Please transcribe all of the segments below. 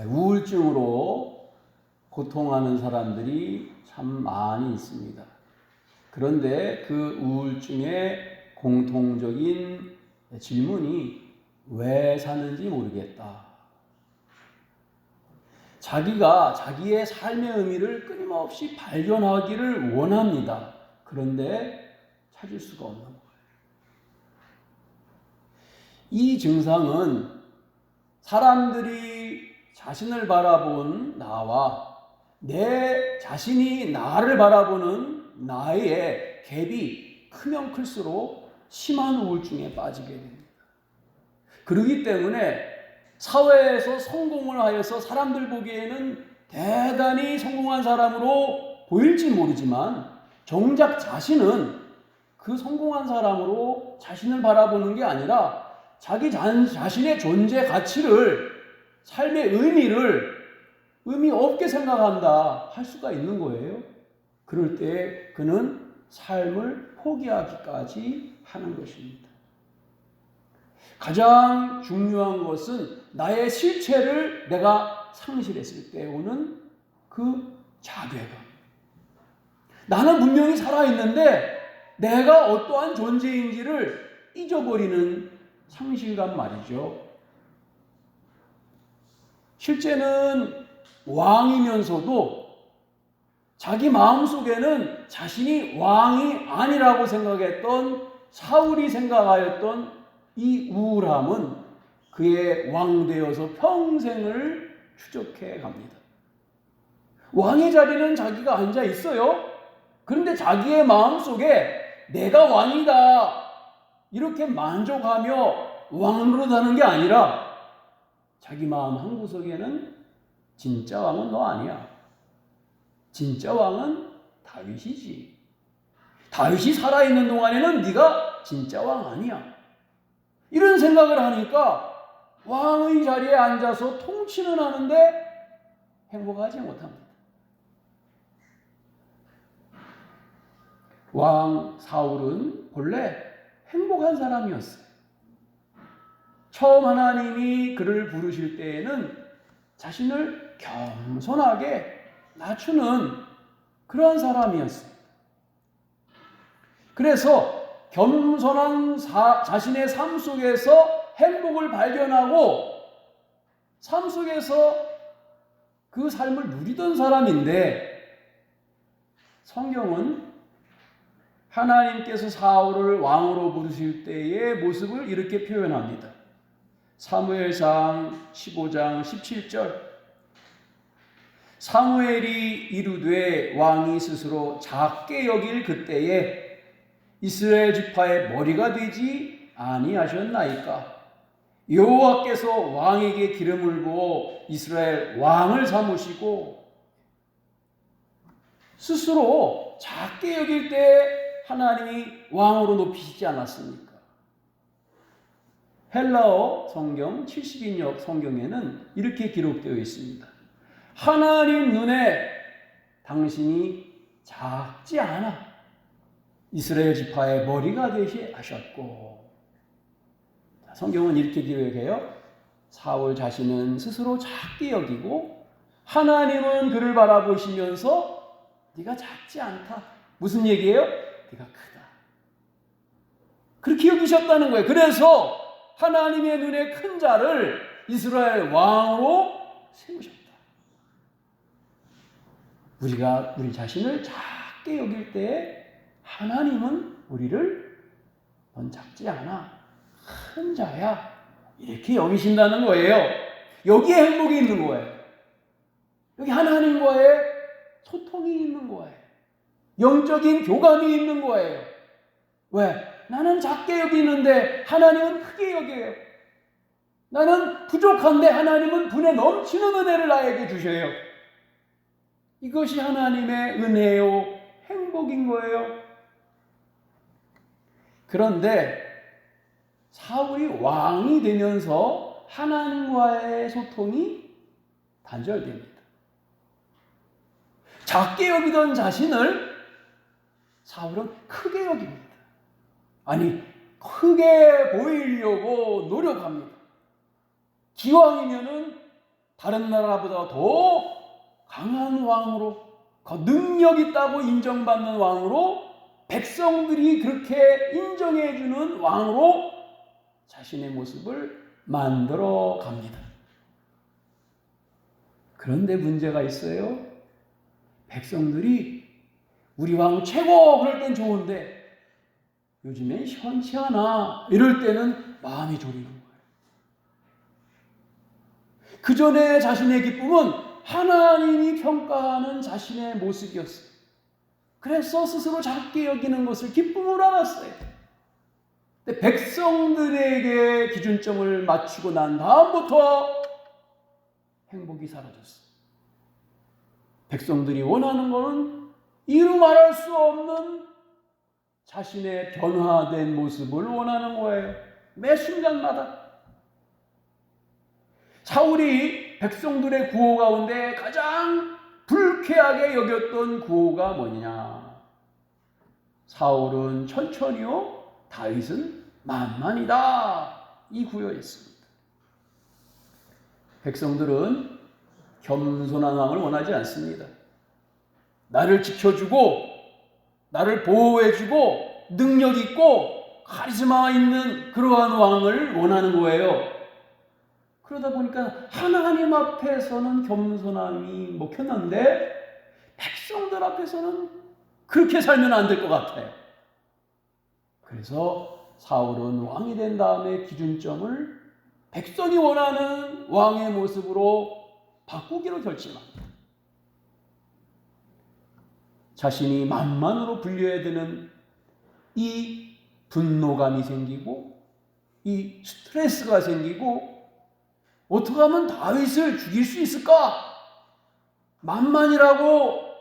우울증으로 고통하는 사람들이 참 많이 있습니다. 그런데 그 우울증의 공통적인 질문이 왜 사는지 모르겠다. 자기가 자기의 삶의 의미를 끊임없이 발견하기를 원합니다. 그런데 찾을 수가 없는 거예요. 이 증상은 사람들이 자신을 바라본 나와 내 자신이 나를 바라보는 나의 갭이 크면 클수록 심한 우울증에 빠지게 됩니다. 그렇기 때문에 사회에서 성공을 하여서 사람들 보기에는 대단히 성공한 사람으로 보일지 모르지만 정작 자신은 그 성공한 사람으로 자신을 바라보는 게 아니라 자기 자신의 존재 가치를, 삶의 의미를 의미 없게 생각한다 할 수가 있는 거예요. 그럴 때 그는 삶을 포기하기까지 하는 것입니다. 가장 중요한 것은 나의 실체를 내가 상실했을 때 오는 그 자괴감. 나는 분명히 살아있는데 내가 어떠한 존재인지를 잊어버리는 상실감 말이죠. 실제는 왕이면서도 자기 마음속에는 자신이 왕이 아니라고 생각했던 사울이 생각하였던 이 우울함은 그의 왕 되어서 평생을 추적해 갑니다. 왕의 자리는 자기가 앉아 있어요. 그런데 자기의 마음속에 내가 왕이다 이렇게 만족하며 왕으로 사는 게 아니라 자기 마음 한구석에는 진짜 왕은 너 아니야. 진짜 왕은 다윗이지. 다윗이 살아있는 동안에는 네가 진짜 왕 아니야. 이런 생각을 하니까 왕의 자리에 앉아서 통치는 하는데 행복하지 못합니다. 왕 사울은 본래 행복한 사람이었어요. 처음 하나님이 그를 부르실 때에는 자신을 겸손하게 낮추는 그러한 사람이었어요. 그래서 겸손한 자신의 삶 속에서 행복을 발견하고 삶 속에서 그 삶을 누리던 사람인데 성경은 하나님께서 사울을 왕으로 부르실 때의 모습을 이렇게 표현합니다. 사무엘상 15장 17절 사무엘이 이르되 왕이 스스로 작게 여길 그때에 이스라엘 지파의 머리가 되지 아니하셨나이까. 여호와께서 왕에게 기름을 부어 이스라엘 왕을 삼으시고 스스로 작게 여길 때 하나님이 왕으로 높이시지 않았습니까? 헬라어 성경 70인역 성경에는 이렇게 기록되어 있습니다. 하나님 눈에 당신이 작지 않아 이스라엘 지파의 머리가 되시 하셨고. 성경은 이렇게 기록해요. 사울 자신은 스스로 작게 여기고 하나님은 그를 바라보시면서 네가 작지 않다. 무슨 얘기예요? 네가 크다. 그렇게 여기셨다는 거예요. 그래서 하나님의 눈에 큰 자를 이스라엘 왕으로 세우셨다. 우리가 우리 자신을 작게 여길 때 하나님은 우리를 넌 작지 않아. 큰 자야. 이렇게 여기신다는 거예요. 여기에 행복이 있는 거예요. 여기 하나님과의 소통이 있는 거예요. 영적인 교감이 있는 거예요. 왜? 나는 작게 여기는데 하나님은 크게 여겨요. 나는 부족한데 하나님은 분에 넘치는 은혜를 나에게 주셔요. 이것이 하나님의 은혜요, 행복인 거예요. 그런데 사울이 왕이 되면서 하나님과의 소통이 단절됩니다. 작게 여기던 자신을 사울은 크게 여깁니다. 아니, 크게 보이려고 노력합니다. 기왕이면은 다른 나라보다 더 강한 왕으로, 능력 있다고 인정받는 왕으로, 백성들이 그렇게 인정해주는 왕으로 자신의 모습을 만들어 갑니다. 그런데 문제가 있어요. 백성들이 우리 왕 최고 그럴 땐 좋은데 요즘엔 시원치 않아 이럴 때는 마음이 졸이는 거예요. 그 전에 자신의 기쁨은 하나님이 평가하는 자신의 모습이었어요. 그래서 스스로 작게 여기는 것을 기쁨으로 알았어요. 근데 백성들에게 기준점을 맞추고 난 다음부터 행복이 사라졌어요. 백성들이 원하는 것은 이루 말할 수 없는 자신의 변화된 모습을 원하는 거예요. 매 순간마다. 사울이 백성들의 구호 가운데 가장 불쾌하게 여겼던 구호가 뭐냐? 사울은 천천히요, 다윗은 만만이다. 이 구호였습니다. 백성들은 겸손한 왕을 원하지 않습니다. 나를 지켜주고 나를 보호해주고 능력 있고 카리스마 있는 그러한 왕을 원하는 거예요. 그러다 보니까 하나님 앞에서는 겸손함이 먹혔는데 백성들 앞에서는 그렇게 살면 안 될 것 같아요. 그래서 사울은 왕이 된 다음에 기준점을 백성이 원하는 왕의 모습으로 바꾸기로 결심합니다. 자신이 만만으로 불려야 되는 이 분노감이 생기고 이 스트레스가 생기고 어떻게 하면 다윗을 죽일 수 있을까? 만만이라고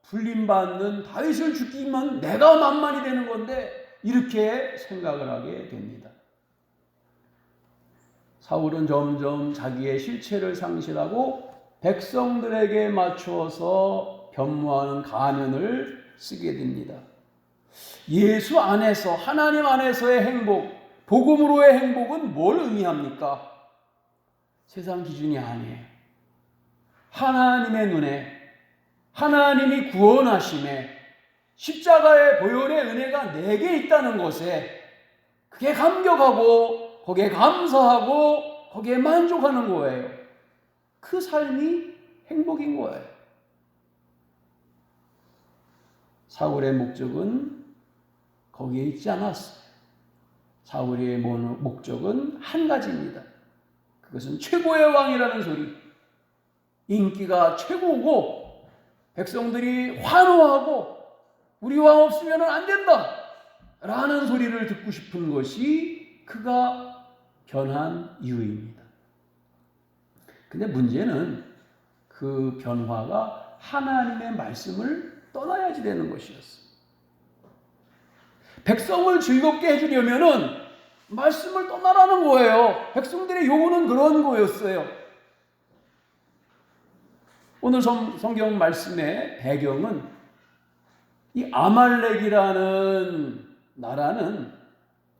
불림받는 다윗을 죽이면 내가 만만이 되는 건데 이렇게 생각을 하게 됩니다. 사울은 점점 자기의 실체를 상실하고 백성들에게 맞추어서 변모하는 가면을 쓰게 됩니다. 예수 안에서, 하나님 안에서의 행복, 복음으로의 행복은 뭘 의미합니까? 세상 기준이 아니에요. 하나님의 눈에, 하나님이 구원하심에, 십자가의 보혈의 은혜가 내게 있다는 것에 그게 감격하고 거기에 감사하고 거기에 만족하는 거예요. 그 삶이 행복인 거예요. 사울의 목적은 거기에 있지 않았어요. 사울의 목적은 한 가지입니다. 그것은 최고의 왕이라는 소리, 인기가 최고고 백성들이 환호하고 우리 왕 없으면 안 된다 라는 소리를 듣고 싶은 것이 그가 변한 이유입니다. 근데 문제는 그 변화가 하나님의 말씀을 떠나야지 되는 것이었어요. 백성을 즐겁게 해주려면은 말씀을 떠나라는 거예요. 백성들의 요구는 그런 거였어요. 오늘 성경 말씀의 배경은 이 아말렉이라는 나라는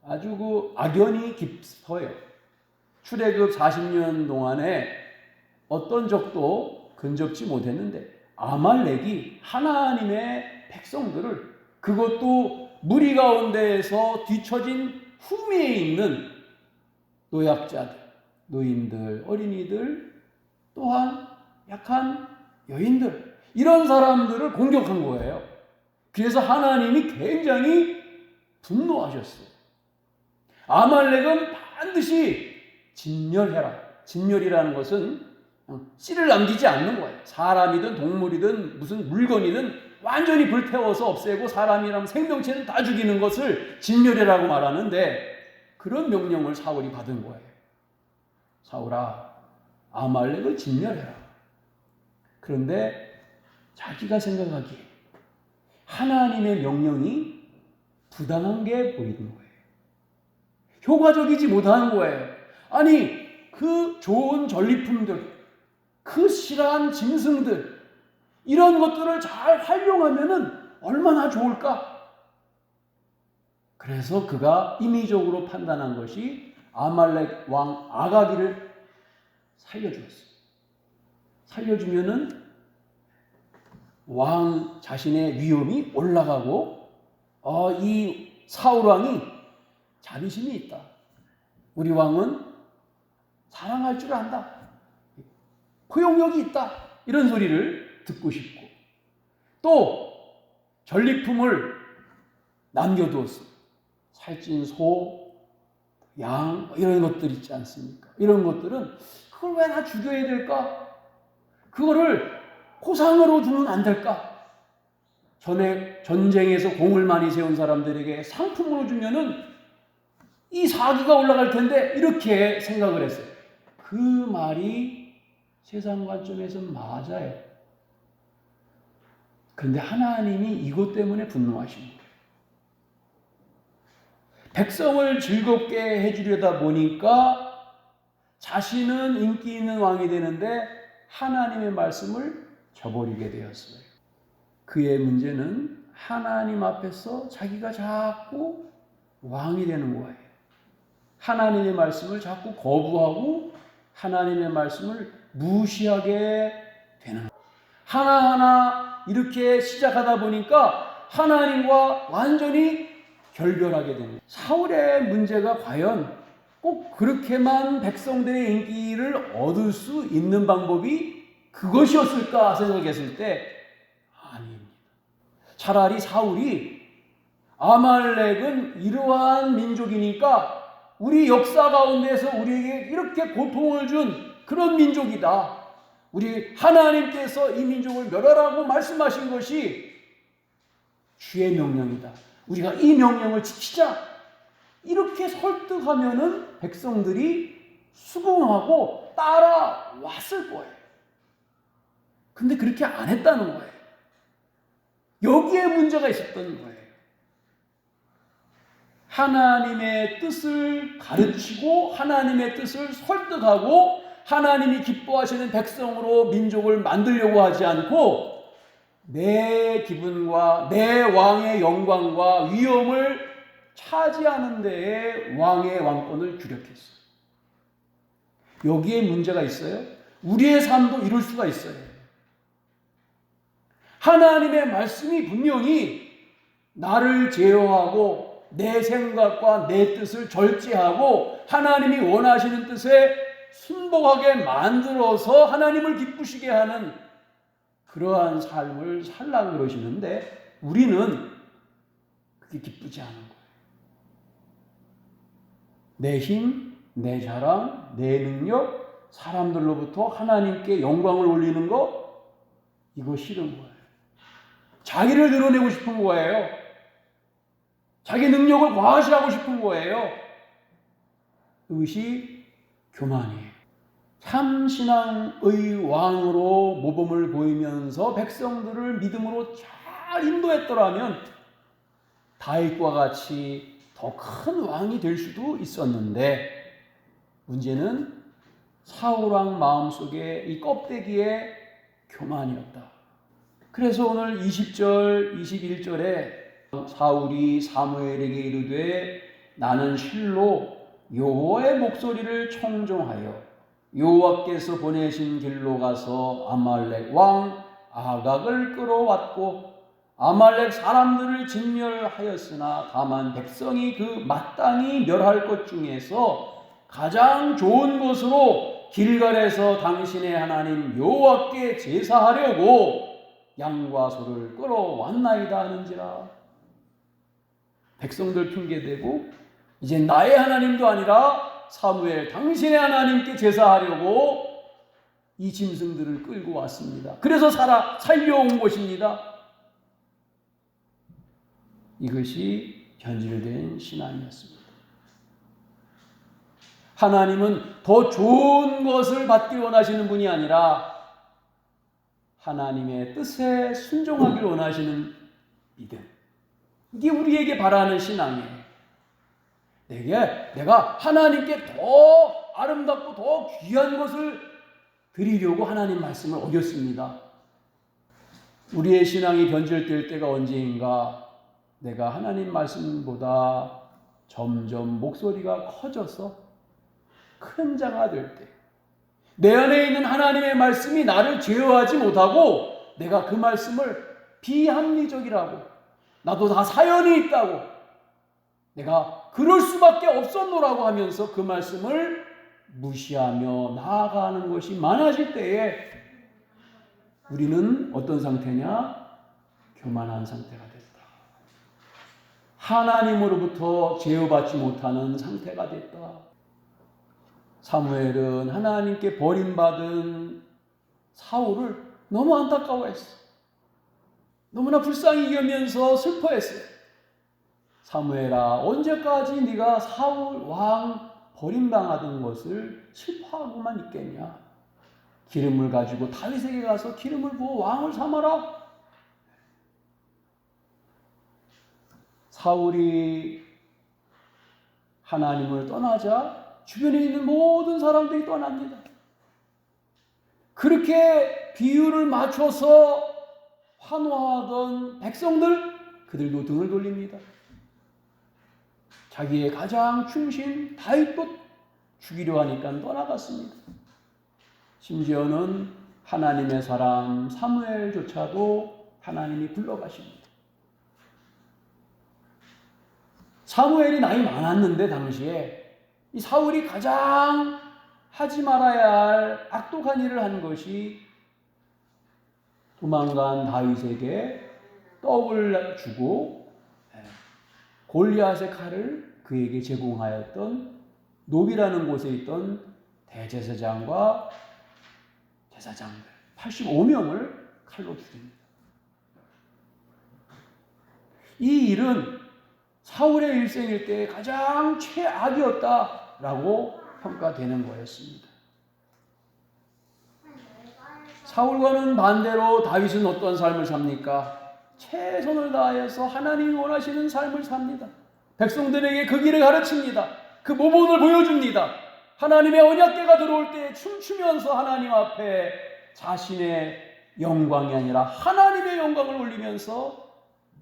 아주 그 악연이 깊어요. 출애굽 40년 동안에 어떤 적도 근접지 못했는데 아말렉이 하나님의 백성들을, 그것도 무리 가운데에서 뒤처진 후미에 있는 노약자들, 노인들, 어린이들, 또한 약한 여인들, 이런 사람들을 공격한 거예요. 그래서 하나님이 굉장히 분노하셨어요. 아말렉은 반드시 진멸해라. 진멸이라는 것은 씨를 남기지 않는 거예요. 사람이든 동물이든 무슨 물건이든 완전히 불태워서 없애고 사람이라면 생명체는 다 죽이는 것을 진멸이라고 말하는데 그런 명령을 사울이 받은 거예요. 사울아, 아말렉을 진멸해라. 그런데 자기가 생각하기에 하나님의 명령이 부당한 게 보이는 거예요. 효과적이지 못한 거예요. 아니, 그 좋은 전리품들, 그 실한 짐승들, 이런 것들을 잘 활용하면은 얼마나 좋을까? 그래서 그가 임의적으로 판단한 것이 아말렉 왕 아가기를 살려주었어요. 살려주면은 왕 자신의 위엄이 올라가고 이 사울 왕이 자비심이 있다. 우리 왕은 사랑할 줄 안다. 포용력이 있다. 이런 소리를 듣고 싶고 또 전리품을 남겨두었어. 살찐 소, 양 이런 것들 있지 않습니까? 이런 것들은 그걸 왜 나 죽여야 될까? 그거를 포상으로 주면 안 될까? 전쟁에서 공을 많이 세운 사람들에게 상품으로 주면은 이 사기가 올라갈 텐데 이렇게 생각을 했어요. 그 말이 세상 관점에서 맞아요. 그런데 하나님이 이것 때문에 분노하신 거예요. 백성을 즐겁게 해주려다 보니까 자신은 인기 있는 왕이 되는데 하나님의 말씀을 저버리게 되었어요. 그의 문제는 하나님 앞에서 자기가 자꾸 왕이 되는 거예요. 하나님의 말씀을 자꾸 거부하고 하나님의 말씀을 무시하게 되는 거예요. 하나하나 이렇게 시작하다 보니까 하나님과 완전히 결별하게 됩니다. 사울의 문제가 과연 꼭 그렇게만 백성들의 인기를 얻을 수 있는 방법이 그것이었을까 생각했을 때 아닙니다. 차라리 사울이 아말렉은 이러한 민족이니까 우리 역사 가운데서 우리에게 이렇게 고통을 준 그런 민족이다. 우리 하나님께서 이 민족을 멸하라고 말씀하신 것이 주의 명령이다. 우리가 이 명령을 지키자. 이렇게 설득하면은 백성들이 수긍하고 따라왔을 거예요. 근데 그렇게 안 했다는 거예요. 여기에 문제가 있었던 거예요. 하나님의 뜻을 가르치고 하나님의 뜻을 설득하고 하나님이 기뻐하시는 백성으로 민족을 만들려고 하지 않고 내 기분과 내 왕의 영광과 위엄을 차지하는 데에 왕의 왕권을 주력했어요. 여기에 문제가 있어요. 우리의 삶도 이럴 수가 있어요. 하나님의 말씀이 분명히 나를 제어하고 내 생각과 내 뜻을 절제하고 하나님이 원하시는 뜻에 순복하게 만들어서 하나님을 기쁘시게 하는 그러한 삶을 살라고 그러시는데 우리는 그게 기쁘지 않은 거예요. 내 힘, 내 자랑, 내 능력, 사람들로부터 하나님께 영광을 올리는 거 이거 싫은 거예요. 자기를 드러내고 싶은 거예요. 자기 능력을 과시하고 싶은 거예요. 이것이 교만이에요. 참신앙의 왕으로 모범을 보이면서 백성들을 믿음으로 잘 인도했더라면 다윗과 같이 더 큰 왕이 될 수도 있었는데 문제는 사울왕 마음속에 이 껍데기에 교만이었다. 그래서 오늘 20절, 21절에 사울이 사무엘에게 이르되 나는 실로 여호와의 목소리를 청종하여 여호와께서 보내신 길로 가서 아말렉 왕 아각을 끌어왔고 아말렉 사람들을 진멸하였으나 다만 백성이 그 마땅히 멸할 것 중에서 가장 좋은 곳으로 길갈에서 당신의 하나님 여호와께 제사하려고 양과 소를 끌어왔나이다 하는지라. 백성들 핑계대고 이제 나의 하나님도 아니라 사무엘 당신의 하나님께 제사하려고 이 짐승들을 끌고 왔습니다. 그래서 살려온 것입니다. 이것이 변질된 신앙이었습니다. 하나님은 더 좋은 것을 받기 원하시는 분이 아니라 하나님의 뜻에 순종하기를 원하시는 믿음. 이게 우리에게 바라는 신앙이에요. 내가 하나님께 더 아름답고 더 귀한 것을 드리려고 하나님 말씀을 어겼습니다. 우리의 신앙이 변질될 때가 언제인가? 내가 하나님 말씀보다 점점 목소리가 커져서 큰 자가 될 때, 내 안에 있는 하나님의 말씀이 나를 제어하지 못하고 내가 그 말씀을 비합리적이라고, 나도 다 사연이 있다고, 내가 그럴 수밖에 없었노라고 하면서 그 말씀을 무시하며 나아가는 것이 많아질 때에 우리는 어떤 상태냐? 교만한 상태가 됐다. 하나님으로부터 제어받지 못하는 상태가 됐다. 사무엘은 하나님께 버림받은 사울을 너무 안타까워했어. 너무나 불쌍히 여기면서 슬퍼했어요. 사무엘아, 언제까지 네가 사울 왕 버림당하던 것을 슬퍼하고만 있겠냐? 기름을 가지고 다윗에게 가서 기름을 부어 왕을 삼아라. 사울이 하나님을 떠나자 주변에 있는 모든 사람들이 떠납니다. 그렇게 비유를 맞춰서 환호하던 백성들, 그들도 등을 돌립니다. 자기의 가장 충신 다윗도 죽이려 하니까 떠나갔습니다. 심지어는 하나님의 사람 사무엘조차도 하나님이 불러가십니다. 사무엘이 나이 많았는데 당시에 이 사울이 가장 하지 말아야 할 악독한 일을 한 것이 도망간 다윗에게 떡을 주고 골리앗의 칼을 그에게 제공하였던 노비라는 곳에 있던 대제사장과 제사장들 85명을 칼로 죽입니다. 이 일은 사울의 일생일 때 가장 최악이었다라고 평가되는 거였습니다. 사울과는 반대로 다윗은 어떤 삶을 삽니까? 최선을 다해서 하나님이 원하시는 삶을 삽니다. 백성들에게 그 길을 가르칩니다. 그 모범을 보여줍니다. 하나님의 언약궤가 들어올 때 춤추면서 하나님 앞에 자신의 영광이 아니라 하나님의 영광을 올리면서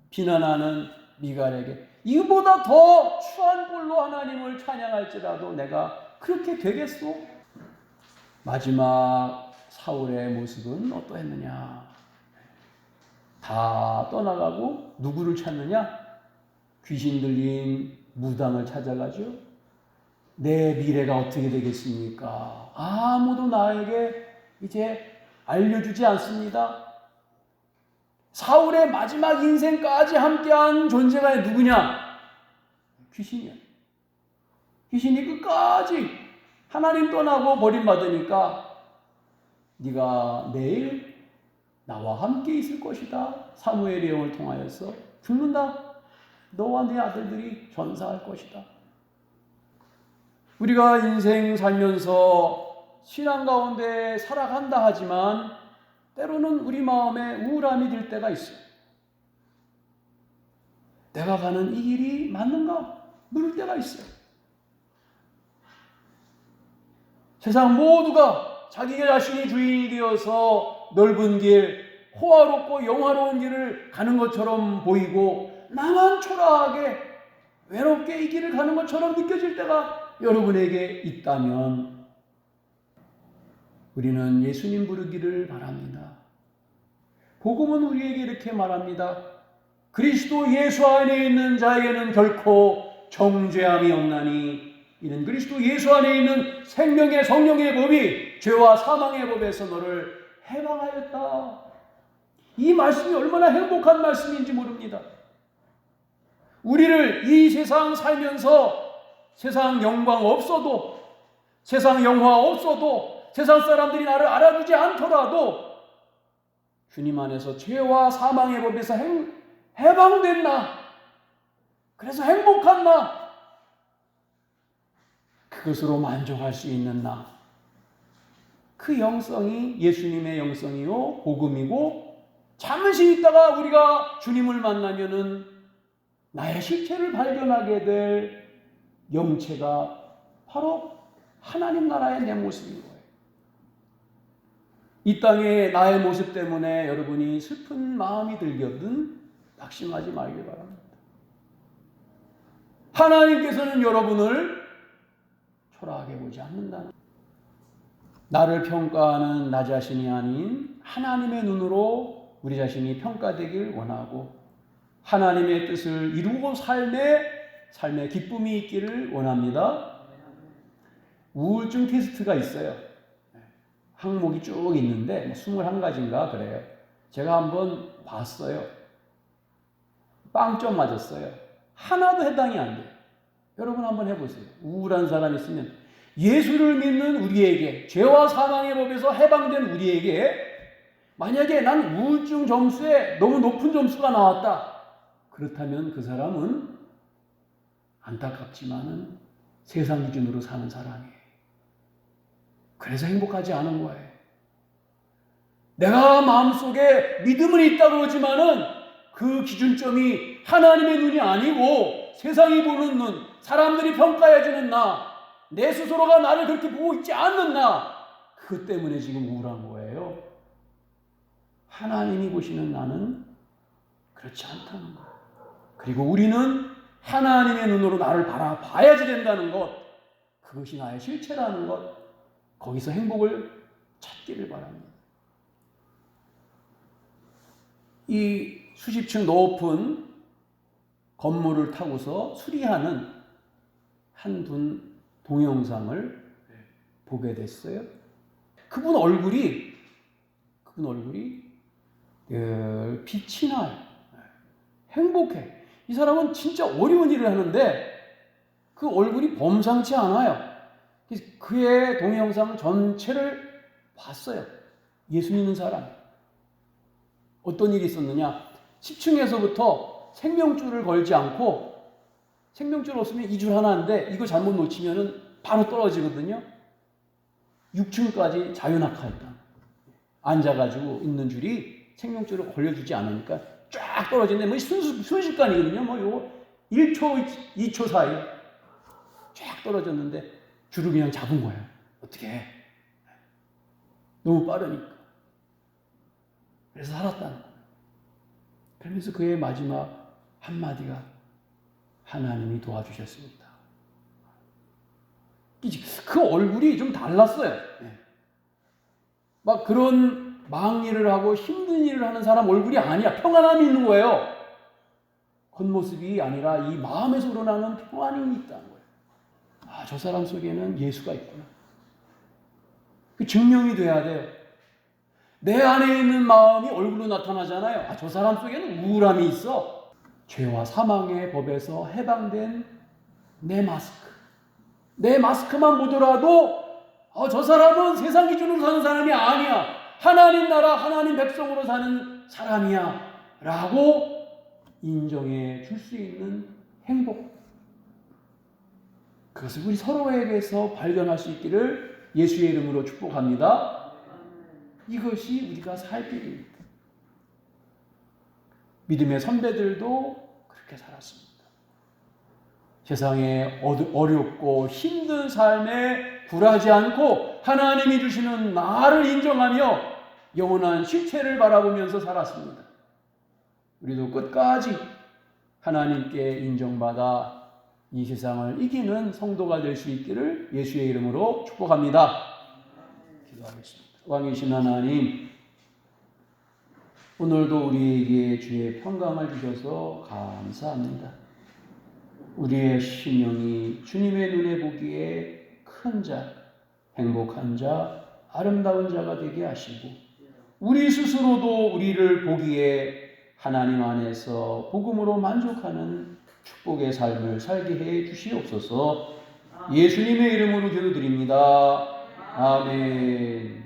비난하는 미갈에게 이보다 더 추한 꼴로 하나님을 찬양할지라도 내가 그렇게 되겠소? 마지막 사울의 모습은 어떠했느냐? 다 떠나가고 누구를 찾느냐? 귀신 들린 무당을 찾아가죠. 내 미래가 어떻게 되겠습니까? 아무도 나에게 이제 알려주지 않습니다. 사울의 마지막 인생까지 함께한 존재가 누구냐? 귀신이야. 귀신이 끝까지 하나님 떠나고 버림받으니까 네가 내일 나와 함께 있을 것이다. 사무엘의 영을 통하여서 죽는다. 너와 네 아들들이 전사할 것이다. 우리가 인생 살면서 신앙 가운데 살아간다 하지만 때로는 우리 마음에 우울함이 들 때가 있어요. 내가 가는 이 길이 맞는가? 물을 때가 있어요. 세상 모두가 자기 자신이 주인이 되어서 넓은 길, 호화롭고 영화로운 길을 가는 것처럼 보이고 나만 초라하게 외롭게 이 길을 가는 것처럼 느껴질 때가 여러분에게 있다면 우리는 예수님 부르기를 바랍니다. 복음은 우리에게 이렇게 말합니다. 그리스도 예수 안에 있는 자에게는 결코 정죄함이 없나니 이는 그리스도 예수 안에 있는 생명의 성령의 법이 죄와 사망의 법에서 너를 해방하였다. 이 말씀이 얼마나 행복한 말씀인지 모릅니다. 우리를 이 세상 살면서 세상 영광 없어도, 세상 영화 없어도, 세상 사람들이 나를 알아주지 않더라도 주님 안에서 죄와 사망의 법에서 해방된 나, 그래서 행복한 나, 그것으로 만족할 수 있는 나, 그 영성이 예수님의 영성이요 복음이고, 잠시 있다가 우리가 주님을 만나면은 나의 실체를 발견하게 될 영체가 바로 하나님 나라의 내 모습인 거예요. 이 땅에 나의 모습 때문에 여러분이 슬픈 마음이 들거든 낙심하지 말길 바랍니다. 하나님께서는 여러분을 초라하게 보지 않는다는. 나를 평가하는 나 자신이 아닌 하나님의 눈으로 우리 자신이 평가되길 원하고 하나님의 뜻을 이루고 삶의 기쁨이 있기를 원합니다. 우울증 테스트가 있어요. 항목이 쭉 있는데 21가지인가 그래요. 제가 한번 봤어요. 빵점 맞았어요. 하나도 해당이 안 돼요. 여러분 한번 해보세요. 우울한 사람이 있으면 예수를 믿는 우리에게, 죄와 사망의 법에서 해방된 우리에게 만약에 난 우울증 점수에 너무 높은 점수가 나왔다. 그렇다면 그 사람은 안타깝지만은 세상 기준으로 사는 사람이에요. 그래서 행복하지 않은 거예요. 내가 마음속에 믿음은 있다고 그러지만은 그 기준점이 하나님의 눈이 아니고 세상이 보는 눈, 사람들이 평가해주는 내 스스로가 나를 그렇게 보고 있지 않는 그것 때문에 지금 우울한 거예요. 하나님이 보시는 나는 그렇지 않다는 것. 그리고 우리는 하나님의 눈으로 나를 바라봐야지 된다는 것. 그것이 나의 실체라는 것. 거기서 행복을 찾기를 바랍니다. 이 수십 층 높은 건물을 타고서 수리하는 한 분 동영상을 보게 됐어요. 그분 얼굴이 빛이 나요. 행복해. 이 사람은 진짜 어려운 일을 하는데 그 얼굴이 범상치 않아요. 그의 동영상 전체를 봤어요. 예수 믿는 사람. 어떤 일이 있었느냐. 10층에서부터 생명줄을 걸지 않고 생명줄 없으면 이 줄 하나인데 이거 잘못 놓치면 바로 떨어지거든요. 6층까지 자유낙하했다. 앉아가지고 있는 줄이 생명줄을 걸려주지 않으니까 쫙 떨어지는데 순식간이거든요. 요거 1초, 2초 사이 쫙 떨어졌는데 줄을 그냥 잡은 거예요. 어떻게 해? 너무 빠르니까. 그래서 살았다는 거예요. 그러면서 그의 마지막 한마디가 하나님이 도와주셨습니다. 그 얼굴이 좀 달랐어요. 막 그런 망일을 하고 힘든 일을 하는 사람 얼굴이 아니야. 평안함이 있는 거예요. 겉모습이 아니라 이 마음에서 우러나는 평안이 있다는 거예요. 저 사람 속에는 예수가 있구나. 그 증명이 돼야 돼요. 내 안에 있는 마음이 얼굴로 나타나잖아요. 저 사람 속에는 우울함이 있어. 죄와 사망의 법에서 해방된 내 마스크. 내 마스크만 보더라도 저 사람은 세상 기준으로 사는 사람이 아니야. 하나님 나라, 하나님 백성으로 사는 사람이야. 라고 인정해 줄 수 있는 행복. 그것을 우리 서로에게서 발견할 수 있기를 예수의 이름으로 축복합니다. 이것이 우리가 살 길입니다. 믿음의 선배들도 그렇게 살았습니다. 세상에 어렵고 힘든 삶에 굴하지 않고 하나님이 주시는 나를 인정하며 영원한 실체를 바라보면서 살았습니다. 우리도 끝까지 하나님께 인정받아 이 세상을 이기는 성도가 될 수 있기를 예수의 이름으로 축복합니다. 기도하겠습니다. 왕이신 하나님, 오늘도 우리에게 주의 평강을 주셔서 감사합니다. 우리의 심령이 주님의 눈에 보기에 큰 자, 행복한 자, 아름다운 자가 되게 하시고 우리 스스로도 우리를 보기에 하나님 안에서 복음으로 만족하는 축복의 삶을 살게 해 주시옵소서. 예수님의 이름으로 기도드립니다. 아멘.